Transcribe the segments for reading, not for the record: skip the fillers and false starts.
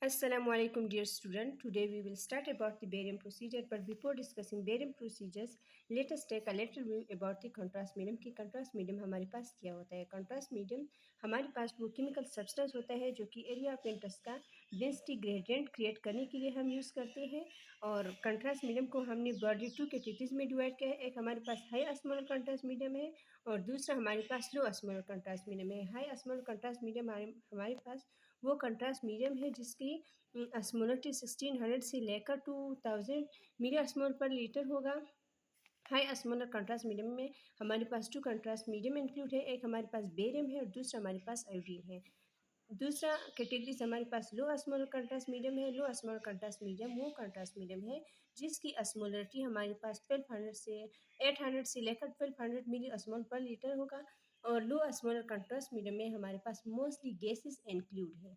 Assalamualaikum dear student. Today we will start about the barium procedure, but before discussing barium procedures, let us take a little view about the contrast medium कि contrast medium हमारे पास क्या होता है। contrast medium हमारे पास वो chemical substance होता है जो कि area of interest का density gradient create करने के लिए हम यूज़ करते हैं। और contrast medium को हमने broadly टू कैटेगरीज में डिवाइड किया है। एक हमारे पास हाई osmolar contrast medium है और दूसरा हमारे पास लो osmolar contrast medium है। हाई osmolar contrast medium हमारे पास वो कंट्रास्ट मीडियम है जिसकी अस्मोलरिटी 1600 से लेकर 2000 मिली अस्मोल पर लीटर होगा। हाई अस्मोलर कंट्रास्ट मीडियम में हमारे पास टू कंट्रास्ट मीडियम इंक्लूड है। एक हमारे पास बेरियम है और दूसरा हमारे पास आयोडीन है। दूसरा कैटेगरी हमारे पास लो अस्मोलर कंट्रास्ट मीडियम है। लो अस्मोलर कंट्रास्ट मीडियम वो कंट्रास्ट मीडियम है जिसकी अस्मोलरिटी हमारे पास 1200 से 800 से लेकर 1200 मिली अस्मोल पर लीटर होगा। और लो अस्मोलर कंट्रास्ट मीडियम में हमारे पास मोस्टली गैसेस इंक्लूड है।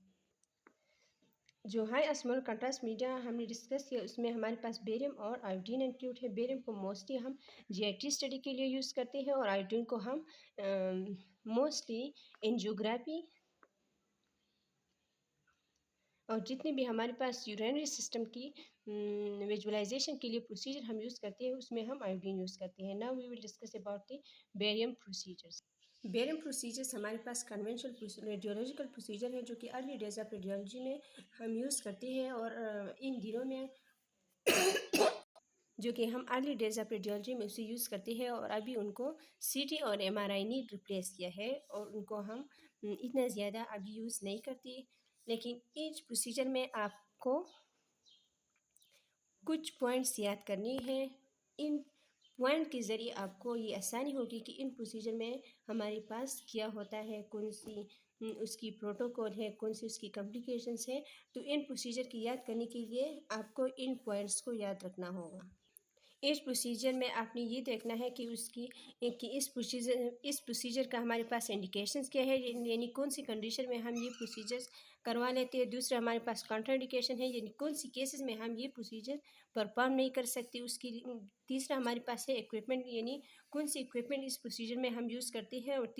जो हाई अस्मोलर कंट्रास्ट मीडिया हमने डिस्कस किया उसमें हमारे पास बेरियम और आयोडीन इंक्लूड है। बेरियम को मोस्टली हम जीआईटी स्टडी के लिए यूज़ करते हैं और आयोडीन को हम मोस्टली एंजियोग्राफी और जितने भी हमारे पास यूरिनरी सिस्टम की विजुअलाइजेशन के लिए प्रोसीजर हम यूज़ करते हैं उसमें हम आयोडीन यूज़ करते हैं। Now we will discuss about the barium procedures. Barium procedures हमारे पास कन्वेंशनल रेडियोलॉजिकल प्रोसीजर है जो कि अर्ली डेज ऑफ रेडियोलॉजी में हम यूज़ करते हैं और इन दिनों में जो कि हम अर्ली डेज ऑफ रेडियोलॉजी में उसे यूज़ करते हैं और अभी उनको सीटी और एमआरआई ने रिप्लेस किया है और उनको हम इतना ज़्यादा अभी यूज़ नहीं करते। लेकिन इस प्रोसीजर में आपको कुछ पॉइंट्स याद करनी है। इन पॉइंट के ज़रिए आपको ये आसानी होगी कि इन प्रोसीजर में हमारे पास क्या होता है, कौन सी उसकी प्रोटोकॉल है, कौन सी उसकी कॉम्प्लिकेशंस है। तो इन प्रोसीजर की याद करने के लिए आपको इन पॉइंट्स को याद रखना होगा। इस प्रोसीजर में आपने ये देखना है कि इस प्रोसीजर का हमारे पास इंडिकेशंस क्या है, यानी कौन सी कंडीशन में हम ये प्रोसीजर्स करवा लेते हैं। दूसरा हमारे पास कॉन्ट्राइंडिकेशन है, यानी कौन सी केसेस में हम ये प्रोसीजर परफॉर्म नहीं कर सकते उसकी। तीसरा हमारे पास है इक्विपमेंट, यानी कौन सी इक्विपमेंट इस प्रोसीजर में हम यूज़ करते हैं। और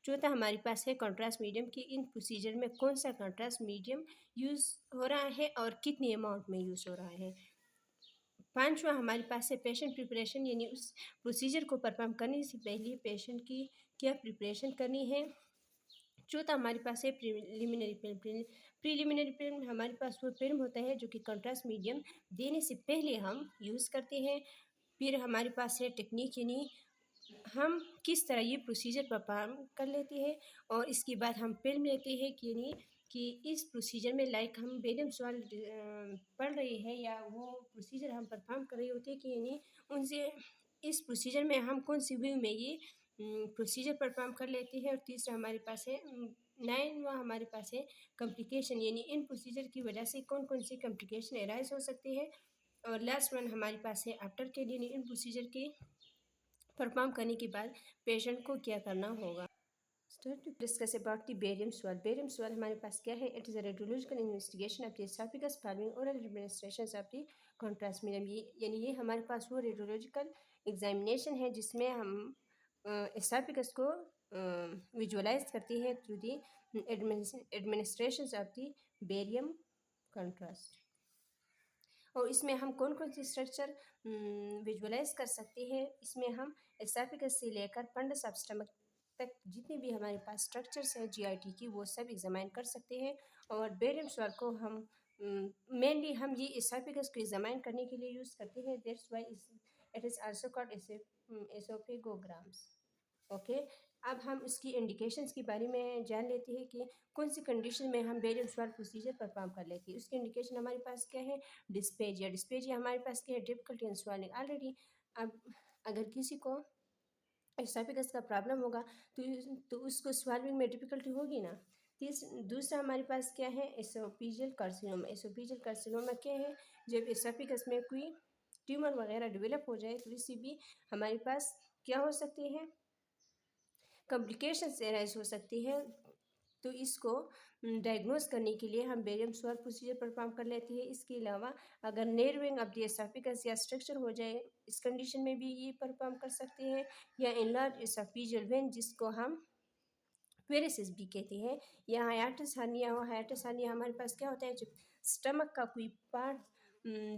चौथा हमारे पास है कॉन्ट्रास्ट मीडियम की इन प्रोसीजर में कौन सा कॉन्ट्रास्ट मीडियम यूज़ हो रहा है और कितनी अमाउंट में यूज़ हो रहा है। पांचवा हमारे पास है पेशेंट प्रिपरेशन, यानी उस प्रोसीजर को परफॉर्म करने से पहले पेशेंट की क्या प्रिपरेशन करनी है। चौथा हमारे पास है प्रिलिमिनरी फिल्म। प्रिलिमिनरी फिल्म हमारे पास वो फिल्म होता है जो कि कंट्रास्ट मीडियम देने से पहले हम यूज़ करते हैं। फिर हमारे पास है टेक्निक, यानी हम किस तरह ये प्रोसीजर परफॉर्म कर लेते हैं। और इसके बाद हम फिल्म लेते हैं कि यानी कि इस प्रोसीजर में लाइक हम बेरियम सवाल पढ़ रहे हैं या वो प्रोसीजर हम परफॉर्म कर रहे होते हैं कि यानी उनसे इस प्रोसीजर में हम कौन सी व्यू में ये प्रोसीजर परफॉर्म कर लेते हैं। और तीसरा हमारे पास है नाइनवा हमारे पास है कॉम्प्लिकेशन, यानी इन प्रोसीजर की वजह से कौन कौन सी कॉम्प्लिकेशन एराइज हो सकती है। और लास्ट वन हमारे पास है आफ्टर के लिए, इन प्रोसीजर के परफॉर्म करने के बाद पेशेंट को क्या करना होगा। Start to discuss about the barium swallow. Barium swallow हमारे पास क्या है? It is a radiological investigation of the esophagus following oral administration of the contrast medium. यानी ये हमारे पास वो रेडियोलॉजिकल एग्जामिनेशन है जिसमें हम एसोफेगस को विजुअलाइज करते हैं through the administration of the barium contrast. और इसमें हम कौन कौन सी स्ट्रक्चर विजुअलाइज कर सकते हैं। इसमें हम एसोफेगस से लेकर फंडस ऑफ स्टमक तक जितने भी हमारे पास स्ट्रक्चर्स हैं जीआईटी की वो सब एग्जामाइन कर सकते हैं। और बेरियम सवाल को हम मेनली हम ये एसोफेगस को एग्जामाइन करने के लिए यूज़ करते हैं। That's why it is also called oesophagograms. Okay, अब हम उसकी इंडिकेशंस के बारे में जान लेते हैं कि कौन सी कंडीशन में हम बेरियम सवाल प्रोसीजर परफॉर्म कर लेते हैं। उसकी इंडिकेशन हमारे पास क्या है? डिस्पेजिया। डिस्पेजिया हमारे पास क्या है? Difficulty in swallowing already. अब अगर किसी को एसोफेगस का प्रॉब्लम होगा तो उसको स्वॉल्विंग में डिफिकल्टी होगी ना। दूसरा हमारे पास क्या है? Oesophageal carcinoma. एसोफेजियल कार्सिनोमा क्या है? जब एसोफेगस में कोई ट्यूमर वगैरह डेवलप हो जाए तो इससे भी हमारे पास क्या हो सकती है? कॉम्प्लिकेशंस एराइज हो सकती है। तो इसको डायग्नोस करने के लिए हम बेरियम सवाल प्रोसीजर परफॉर्म कर लेते हैं। इसके अलावा अगर नेरविंग ऑफ द एसोफेगस या स्ट्रक्चर हो जाए इस कंडीशन में भी ये परफॉर्म कर सकते हैं। या इनलार्ज एसोफेजियल वेन जिसको हम वेरेसिस भी कहते हैं, या हायाटस हर्निया हो। हायाटस हर्निया हमारे पास क्या होता है, जब स्टमक का कोई पार्ट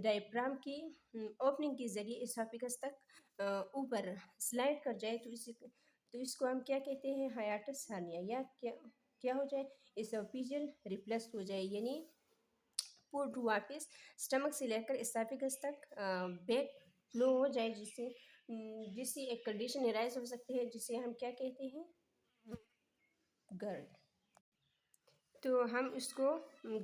डायफ्राम की ओपनिंग के ज़रिए एसोफेगस तक ऊपर स्लाइड कर जाए तो इसको हम क्या कहते हैं, हायाटस हर्निया। या क्या क्या हो जाए, एसोफिजियल रिफ्लक्स हो जाए, यानी फूड वापस स्टमक से लेकर एसोफेगस तक बैक फ्लो हो जाए, जिससे एक कंडीशन एराइज हो सकती है जिसे हम क्या कहते हैं, गर्ड। तो हम इसको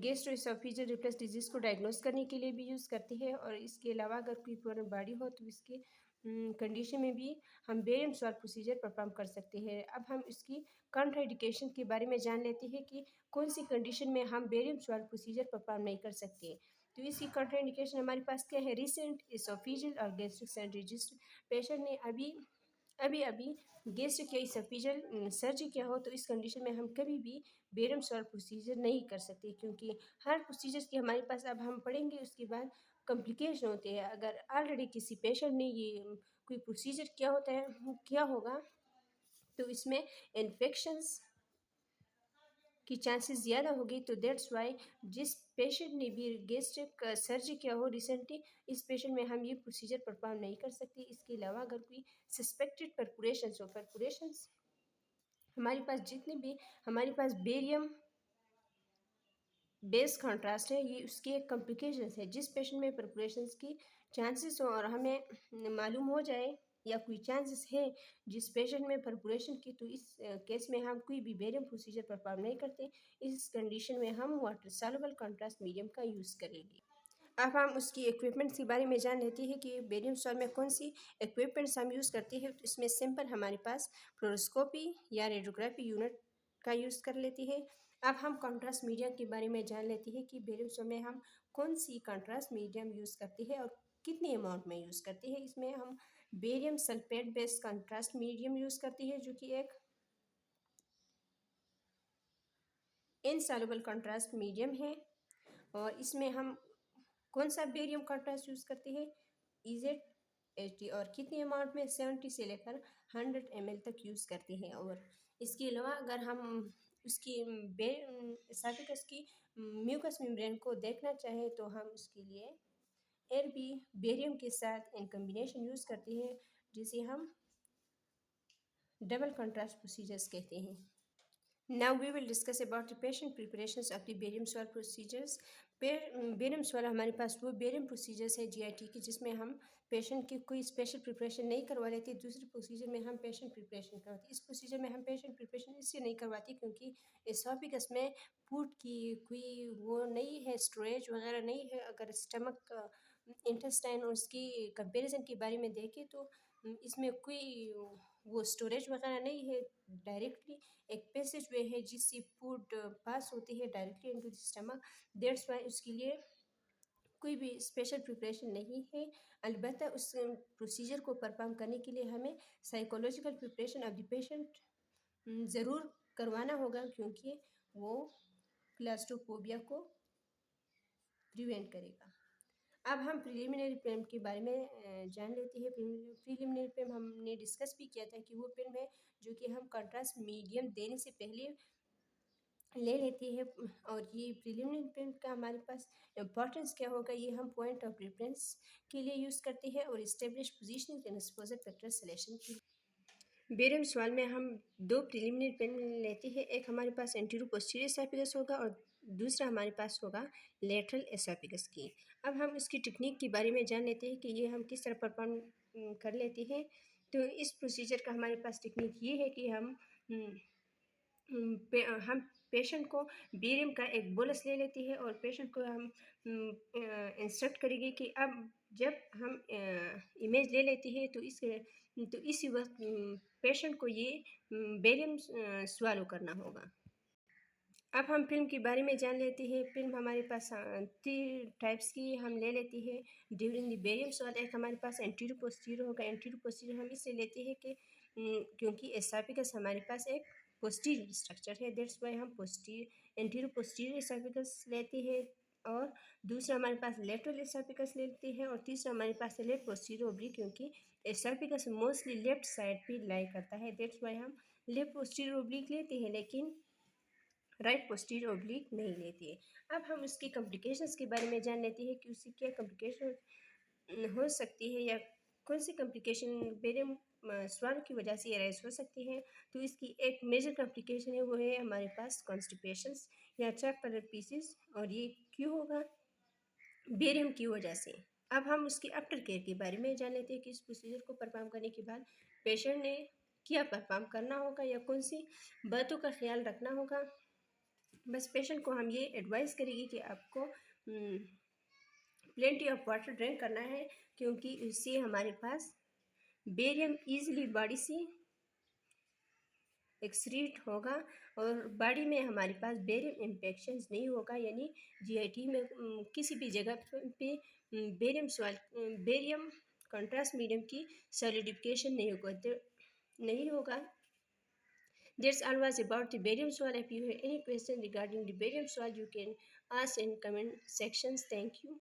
गैस्ट्रोएसोफेजियल रिफ्लक्स डिजीज़ को डायग्नोस करने के लिए भी यूज़ करते हैं, और इसके अलावा अगर कोई फॉरेन बॉडी हो तो इसके कंडीशन में भी हम बेरियम सॉल्व प्रोसीजर परफॉर्म कर सकते हैं। अब हम इसकी कॉन्ट्राइंडिकेशन के बारे में जान लेते हैं कि कौन सी कंडीशन में हम बेरियम सॉल्व प्रोसीजर परफॉर्म नहीं कर सकते। तो इसकी कॉन्ट्राइंडिकेशन हमारे पास क्या है, रिसेंट एसोफेजियल और गैस्ट्रिक सेंट्री, जिस पेशेंट ने अभी अभी अभी गैस्ट्रिक या एसोफेजियल सर्जरी किया हो, तो इस कंडीशन में हम कभी भी बेरम सॉल्व प्रोसीजर नहीं कर सकते, क्योंकि हर प्रोसीजर की हमारे पास, अब हम पढ़ेंगे उसके बाद, कॉम्प्लिकेशन होते हैं। अगर ऑलरेडी किसी पेशेंट ने ये कोई प्रोसीजर किया होता है, क्या होगा, तो इसमें इन्फेक्शंस की चांसेस ज़्यादा होगी। तो दैट्स वाई जिस पेशेंट ने भी गैस्ट्रिक सर्जरी किया हो रिसेंटली, इस पेशेंट में हम ये प्रोसीजर परफॉर्म नहीं कर सकते। इसके अलावा अगर कोई सस्पेक्टेड परपुरेशंस हो, परपुरेशंस हमारे पास जितने भी हमारे पास बेरियम बेस कॉन्ट्रास्ट है, ये उसके एक कॉम्प्लिकेशंस है। जिस पेशेंट में परपुरेशंस की चांसेस हो और हमें मालूम हो जाए या कोई चांसेस है जिस पेशेंट में परपुरेशन की, तो इस केस में हम कोई भी बेरियम प्रोसीजर परफॉर्म नहीं करते। इस कंडीशन में हम वाटर सॉल्युबल कॉन्ट्रास्ट मीडियम का यूज़ करेंगे। अब हम उसकी इक्विपमेंट्स के बारे में जान लेते हैं कि बेरियम सॉल्व में कौन सी इक्विपमेंट्स हम यूज़ करते हैं। तो इसमें सिंपल हमारे पास फ्लोरोस्कोपी या रेडियोग्राफी यूनिट का यूज़ कर लेती है। अब हम कंट्रास्ट मीडियम के बारे में जान लेते हैं कि बेरियम सॉल्व में हम कौन सी कंट्रास्ट मीडियम यूज़ करते हैं और कितने अमाउंट में यूज़ करते हैं। इसमें हम barium sulphate based contrast medium use करती है, जो कि एक इनसॉल्युबल कंट्रास्ट मीडियम है। और इसमें हम कौन सा बेरियम कंट्रास्ट यूज़ करते हैं, इजेड 80, और कितने अमाउंट में 70 से लेकर 100 ml तक यूज़ करते हैं। और इसके अलावा अगर हम उसकी एसोफेगस की म्यूकस मेम्ब्रेन को देखना चाहें, तो हम उसके लिए एयर बी बेरियम के साथ इन कम्बिनेशन यूज़ करते हैं, जिसे हम डबल कंट्रास्ट प्रोसीजर्स कहते हैं। Now we will discuss about the patient preparations of the barium swallow procedures. Barium swallow हमारे पास वो बेरियम प्रोसीजर्स है जीआईटी की, जिसमें हम पेशेंट की कोई स्पेशल प्रिपरेशन नहीं करवा लेते। दूसरे प्रोसीजर में हम पेशेंट प्रिपरेशन करवाते। इस प्रोसीजर में हम पेशेंट प्रिपरेशन इसलिए नहीं करवाती क्योंकि एसोफेगस में फूड की कोई वो नहीं है, स्टोरेज वगैरह नहीं है। अगर स्टमक इंटेस्टाइन और उसकी कंपैरिजन के बारे में देखें तो इसमें कोई वो स्टोरेज वगैरह नहीं है। डायरेक्टली एक पैसेज वे है जिससे फूड पास होती है directly into the stomach. That's why उसके लिए कोई भी स्पेशल प्रिपरेशन नहीं है। अलबत्ता उस प्रोसीजर को परफॉर्म करने के लिए हमें psychological preparation of the patient ज़रूर करवाना होगा, क्योंकि वो क्लास्ट्रोफोबिया को प्रिवेंट करेगा। अब हम प्रिलिमिनरी फिल्म के बारे में जान लेते हैं। प्रिलिमिनरी फिल्म हमने डिस्कस भी किया था कि वो फिल्म है जो कि हम कंट्रास्ट मीडियम देने से पहले ले लेती है। और ये प्रिलिमिनरी फिल्म का हमारे पास इंपॉर्टेंस क्या होगा, ये हम पॉइंट ऑफ रेफरेंस के लिए यूज़ करते हैं और establish positioning and exposure factor selection के लिए। बेरियम सवाल में हम दो प्रिलिमिनरी फिल्म लेते हैं। एक हमारे पास एंटीरो पोस्टीरियर एसोफेगस होगा और दूसरा हमारे पास होगा लेटरल एसोफेगस की। अब हम इसकी टेक्निक के बारे में जान लेते हैं कि ये हम किस तरह परफॉर्म कर लेते हैं। तो इस प्रोसीजर का हमारे पास टेक्निक ये है कि हम पेशेंट को बेरियम का एक बोलस ले लेते हैं और पेशेंट को हम इंस्ट्रक्ट करेंगे कि अब जब हम इमेज ले लेते हैं तो इसी वक्त पेशेंट को ये बेरियम स्वालो करना होगा। अब हम फिल्म के बारे में जान लेते हैं। फिल्म हमारे पास 3 टाइप्स की हम ले लेते हैं ड्यूरिंग द बेरियम स्वाल। एक हमारे पास एंटीरो पोस्टीरियर होगा। एंटीरो पोस्टीरियर हम इसलिए लेते हैं कि क्योंकि एसोफेगस हमारे पास एक पोस्टीरियर स्ट्रक्चर है। दैट्स वाई हम एंटीरो पोस्टीरियर एसोफेगस लेते हैं। और दूसरा हमारे पास लेटरल एसोफेगस लेते हैं। और तीसरा हमारे पास है लेफ्ट पोस्टीरियर ओब्लिक, क्योंकि एसोफेगस मोस्टली लेफ्ट साइड पे लाई करता है। दैट्स वाई हम लेफ्ट पोस्टीरियर ओब्लिक लेते हैं लेकिन राइट पोस्टीरियर ओब्लिक नहीं लेते हैं। अब हम उसकी कॉम्प्लिकेशंस के बारे में जान लेते हैं कि उसकी क्या कॉम्प्लिकेशन हो सकती है या कौन सी कॉम्प्लिकेशन बेरियम स्वान की वजह से अराइज हो सकती है। तो इसकी एक मेजर कॉम्प्लिकेशन है वो है हमारे पास कॉन्स्टिपेशंस या चैक पर पीसीस, और ये क्यों होगा, बेरियम की वजह से। अब हम उसकी आफ्टर केयर के बारे में जान लेते हैं कि इस प्रोसीजर को परफॉर्म करने के बाद पेशेंट ने क्या परफॉर्म करना होगा या कौन सी बातों का ख्याल रखना होगा। बस पेशेंट को हम ये एडवाइस करेंगे कि आपको प्लेंटी ऑफ वाटर ड्रिंक करना है, क्योंकि इससे हमारे पास बेरियम ईजिली बॉडी से एक्सक्रीट होगा और बॉडी में हमारे पास बेरियम इन्फेक्शन नहीं होगा, यानी जीआईटी में किसी भी जगह पे बेरियम कंट्रास्ट मीडियम की सॉलिडिफिकेशन नहीं होगा। That's all was about the barium swirl. If you have any question regarding the barium swirl, you can ask in comment sections. Thank you.